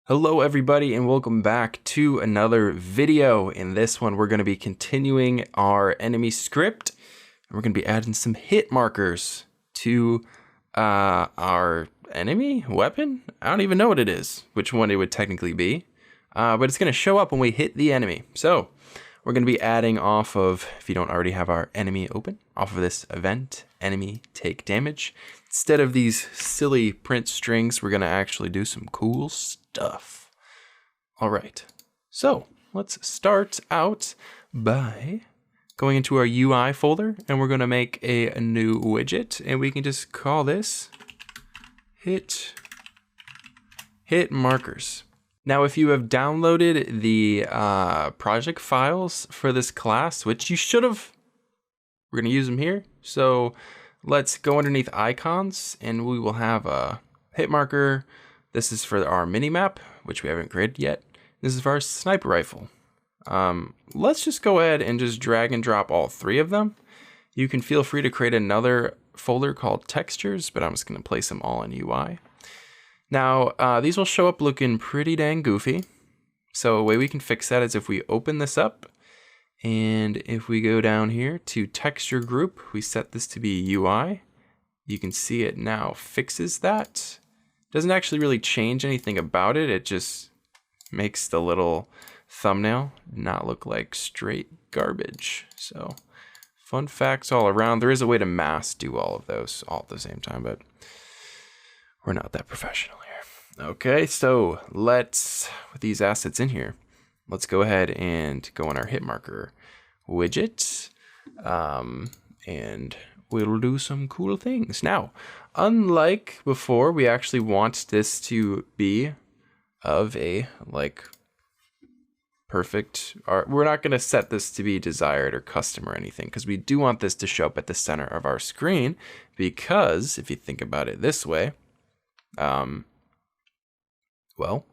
Hello everybody and welcome back to another video. In this one we're going to be continuing our enemy script and we're going to be adding some hit markers to our enemy weapon. I don't even know what it is, which one it would technically be, but it's going to show up when we hit the enemy. So we're going to be adding off of, if you don't already have our enemy open, off of this event, enemy take damage. Instead of these silly print strings, we're going to actually do some cool stuff. All right, so let's start out by going into our UI folder and we're going to make a new widget and we can just call this hit markers. Now, if you have downloaded the project files for this class, which you should have, we're going to use them here. So let's go underneath icons and we will have a hit marker. This is for our mini map, which we haven't created yet. This is for our sniper rifle. Let's just go ahead and just drag and drop all three of them. You can feel free to create another folder called textures, but I'm just going to place them all in UI. Now, these will show up looking pretty dang goofy. So a way we can fix that is if we open this up and if we go down here to texture group, we set this to be UI. You can see it now fixes that. Doesn't actually really change anything about it. It just makes the little thumbnail not look like straight garbage. So fun facts all around. There is a way to mass do all of those all at the same time, but we're not that professional here. Okay, so let's, with these assets in here, let's go ahead and go on our hit marker widget, and we'll do some cool things. Now, unlike before, we actually want this to be of a perfect, we're not going to set this to be desired or custom or anything, because we do want this to show up at the center of our screen, because if you think about it this way, well,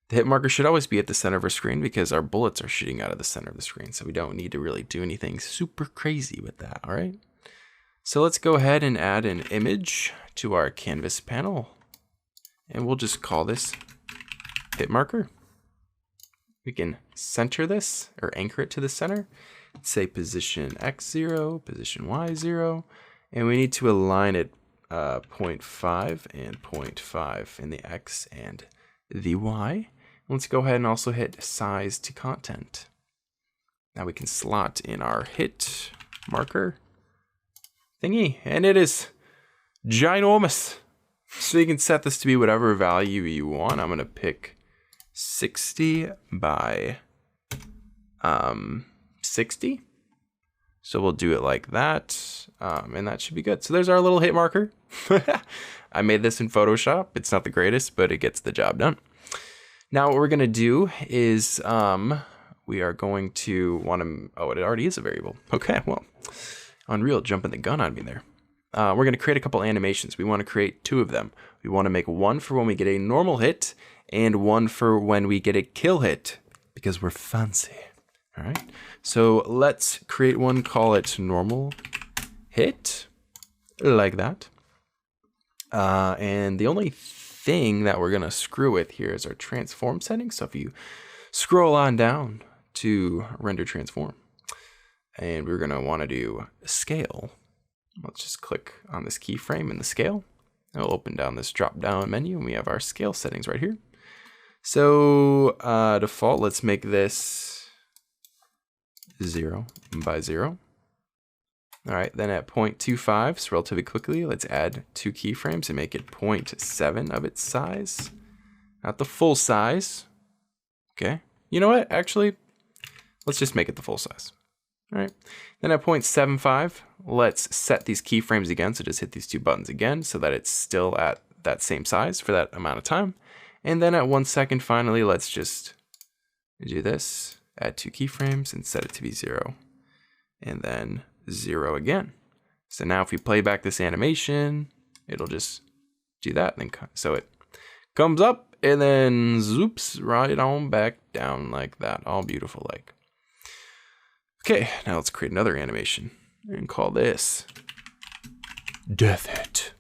the hit marker should always be at the center of our screen because our bullets are shooting out of the center of the screen. So we don't need to really do anything super crazy with that. All right. So let's go ahead and add an image to our canvas panel and we'll just call this hit marker. We can center this or anchor it to the center. Say position X0, position Y0, and we need to align it 0.5 and 0.5 in the X and the Y. Let's go ahead and also hit size to content. Now we can slot in our hit marker thingy, and it is ginormous. So you can set this to be whatever value you want. I'm gonna pick 60 by 60. So we'll do it like that, and that should be good. So there's our little hit marker. I made this in Photoshop. It's not the greatest, but it gets the job done. Now what we're gonna do is we are going to want to, oh, it already is a variable. Okay, well, Unreal jumping the gun on me there. We're gonna create a couple animations. We wanna create two of them. We wanna make one for when we get a normal hit and one for when we get a kill hit, because we're fancy. All right, so let's create one, call it normal hit, like that. And the only thing that we're gonna screw with here is our transform settings. So if you scroll on down to render transform, and we're gonna wanna do scale, let's just click on this keyframe in the scale. It'll open down this drop down menu and we have our scale settings right here. So default, let's make this 0 by 0. All right, then at 0.25, so relatively quickly, let's add 2 keyframes and make it 0.7 of its size. Not the full size. Okay, you know what? Actually, let's just make it the full size. All right, then at 0.75, let's set these keyframes again. So just hit these 2 buttons again so that it's still at that same size for that amount of time. And then at 1 second, finally, let's just do this. Add 2 keyframes and set it to be 0. And then 0 again. So now if we play back this animation, it'll just do that. Then so it comes up and then zoops right on back down like that. All beautiful like. Okay, now let's create another animation and call this Death Hit.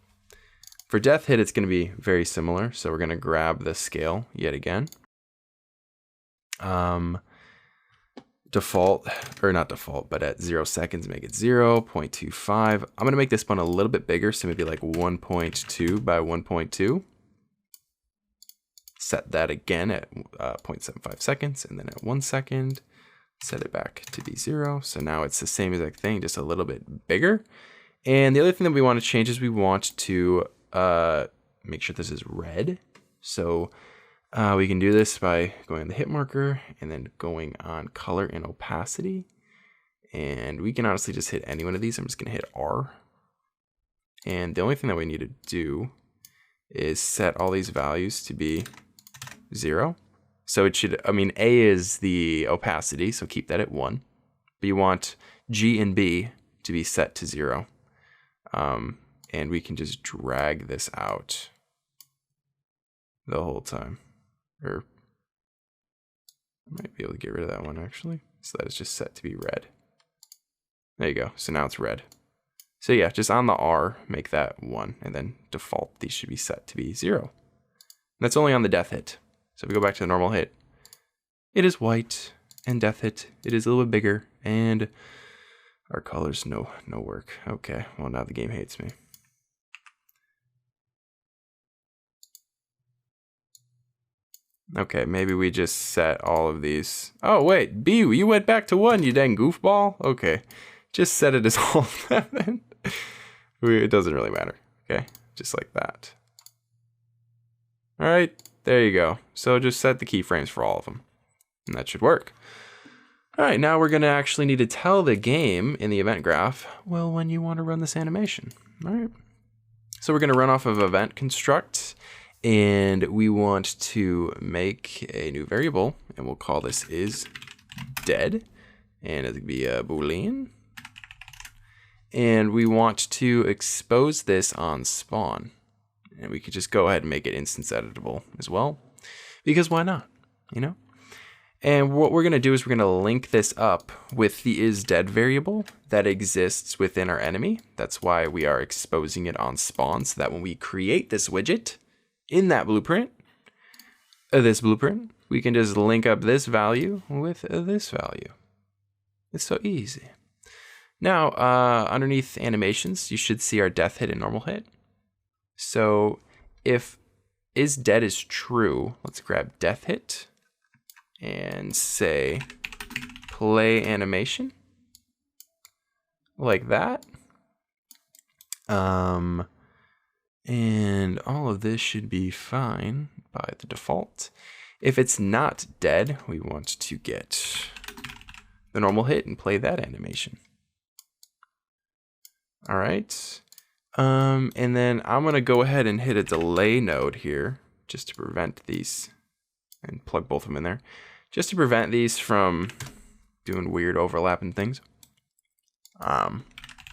For death hit, it's going to be very similar. So we're going to grab the scale yet again. Default, or not default, but at 0 seconds, make it 0.25. I'm going to make this one a little bit bigger, so maybe like 1.2 by 1.2. Set that again at 0.75 seconds, and then at 1 second, set it back to be 0. So now it's the same exact thing, just a little bit bigger. And the other thing that we want to change is we want to make sure this is red. So we can do this by going on the hit marker and then going on color and opacity. And we can honestly just hit any one of these. I'm just going to hit R. And the only thing that we need to do is set all these values to be 0. So it should, I mean, A is the opacity, so keep that at 1. But you want G and B to be set to 0. And we can just drag this out the whole time. Or I might be able to get rid of that one actually, so that it's just set to be red. There you go. So now it's red. So yeah, just on the R, make that 1, and then default these should be set to be 0. And that's only on the death hit. So if we go back to the normal hit, it is white, and death hit, it is a little bit bigger, and our colors no work. Okay, well now the game hates me. Okay, maybe we just set all of these. Oh wait, B, you went back to 1, you dang goofball. Okay, just set it as all of them then. It doesn't really matter. Okay, just like that. All right, there you go. So just set the keyframes for all of them, and that should work. All right, now we're gonna actually need to tell the game in the event graph, well, when you want to run this animation. All right, so we're gonna run off of event construct. And we want to make a new variable, and we'll call this is dead, and it'll be a Boolean. And we want to expose this on spawn, and we could just go ahead and make it instance editable as well, because why not, you know? And what we're gonna do is we're gonna link this up with the isDead variable that exists within our enemy. That's why we are exposing it on spawn, so that when we create this widget, in that blueprint, we can just link up this value with this value. It's so easy. Now, underneath animations, you should see our death hit and normal hit. So if isDead is true, let's grab death hit and say play animation like that. And all of this should be fine by the default. If it's not dead, we want to get the normal hit and play that animation. All right. And then I'm going to go ahead and hit a delay node here just to prevent these, and plug both of them in there, just to prevent these from doing weird overlapping things.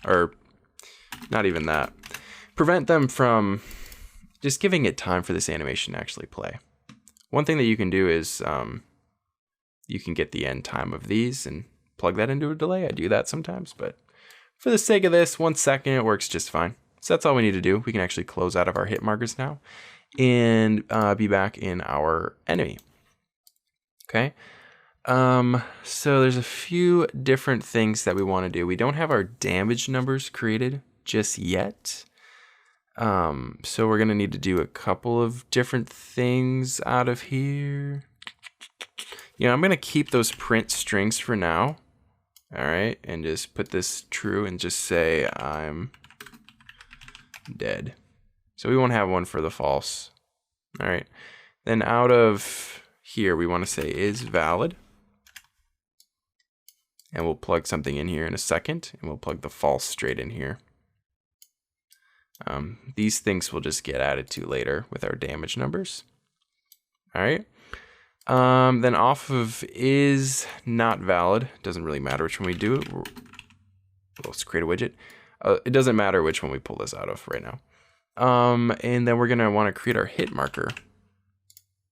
Or not even that. Prevent them from just giving it time for this animation to actually play. One thing that you can do is you can get the end time of these and plug that into a delay. I do that sometimes, but for the sake of this, 1 second, it works just fine. So that's all we need to do. We can actually close out of our hit markers now and be back in our enemy. Okay. So there's a few different things that we want to do. We don't have our damage numbers created just yet. So we're going to need to do a couple of different things out of here. Yeah, I'm going to keep those print strings for now. All right. And just put this true and just say I'm dead. So we won't have one for the false. All right. Then out of here, we want to say is valid. And we'll plug something in here in a second, and we'll plug the false straight in here. These things will just get added to later with our damage numbers. All right. Then off of is not valid. Doesn't really matter which one we do. Let's create a widget. It doesn't matter which one we pull this out of right now. And then we're gonna want to create our hit marker.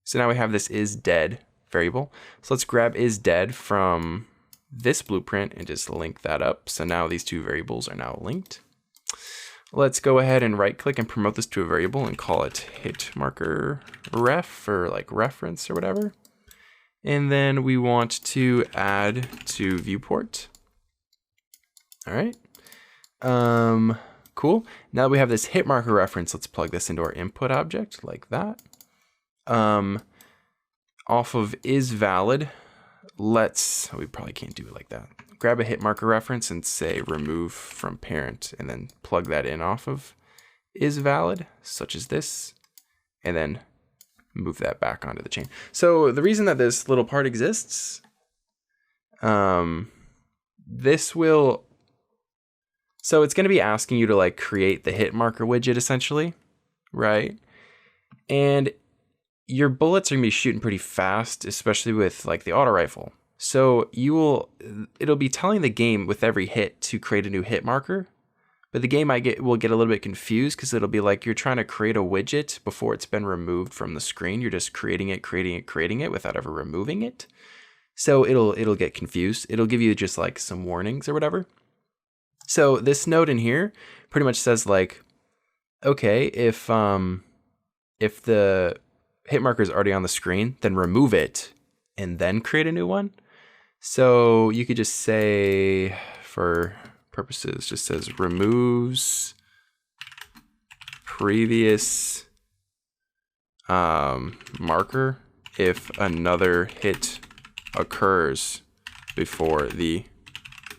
So now we have this isDead variable. So let's grab isDead from this blueprint and just link that up. So now these two variables are now linked. Let's go ahead and right click and promote this to a variable and call it hit marker ref, or like reference or whatever. And then we want to add to viewport. All right. Cool. Now that we have this hit marker reference, let's plug this into our input object like that. Off of is valid, we probably can't do it like that. Grab a hit marker reference and say remove from parent, and then plug that in off of is valid, such as this, and then move that back onto the chain. So the reason that this little part exists, so it's going to be asking you to like create the hit marker widget essentially, right? And your bullets are going to be shooting pretty fast, especially with like the auto rifle. So it'll be telling the game with every hit to create a new hit marker, but the game will get a little bit confused because it'll be like you're trying to create a widget before it's been removed from the screen. You're just creating it without ever removing it. So it'll get confused. It'll give you just like some warnings or whatever. So this node in here pretty much says like, okay, if the hit marker is already on the screen, then remove it and then create a new one. So you could just say, for purposes, just says removes previous marker if another hit occurs before the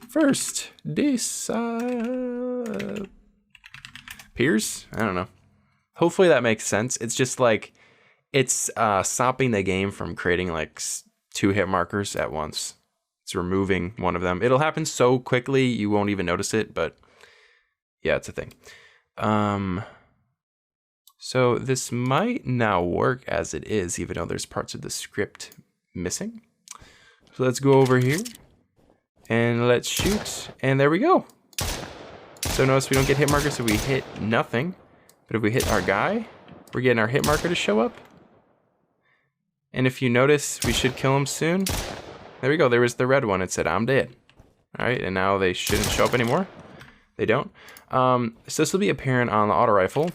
first disappears. I don't know. Hopefully that makes sense. It's just like, it's stopping the game from creating like 2 hit markers at once. It's removing one of them. It'll happen so quickly you won't even notice it, but yeah, it's a thing. So this might now work as it is, even though there's parts of the script missing. So let's go over here and let's shoot, and there we go. So notice we don't get hit markers if we hit nothing, but if we hit our guy, we're getting our hit marker to show up. And if you notice, we should kill him soon. There we go, there was the red one, it said I'm dead. All right, and now they shouldn't show up anymore. They don't. So this will be apparent on the auto rifle.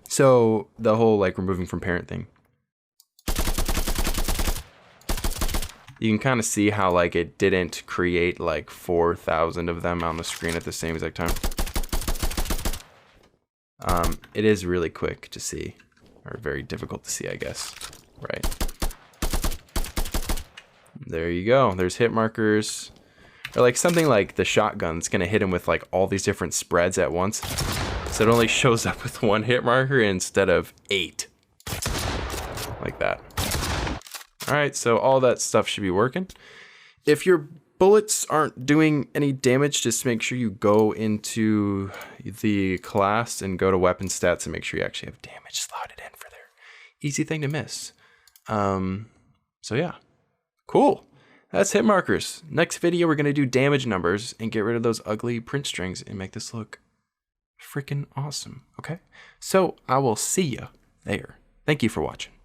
So the whole like removing from parent thing. You can kind of see how like it didn't create like 4,000 of them on the screen at the same exact time. It is really quick to see, or very difficult to see, I guess, right? There you go, there's hit markers. Or like something like the shotgun's gonna hit him with like all these different spreads at once. So it only shows up with 1 hit marker instead of 8. Like that. All right, so all that stuff should be working. If your bullets aren't doing any damage, just make sure you go into the class and go to weapon stats and make sure you actually have damage slotted in for their easy thing to miss. So yeah, cool. That's hit markers. Next video, we're gonna do damage numbers and get rid of those ugly print strings and make this look freaking awesome, okay? So I will see ya there. Thank you for watching.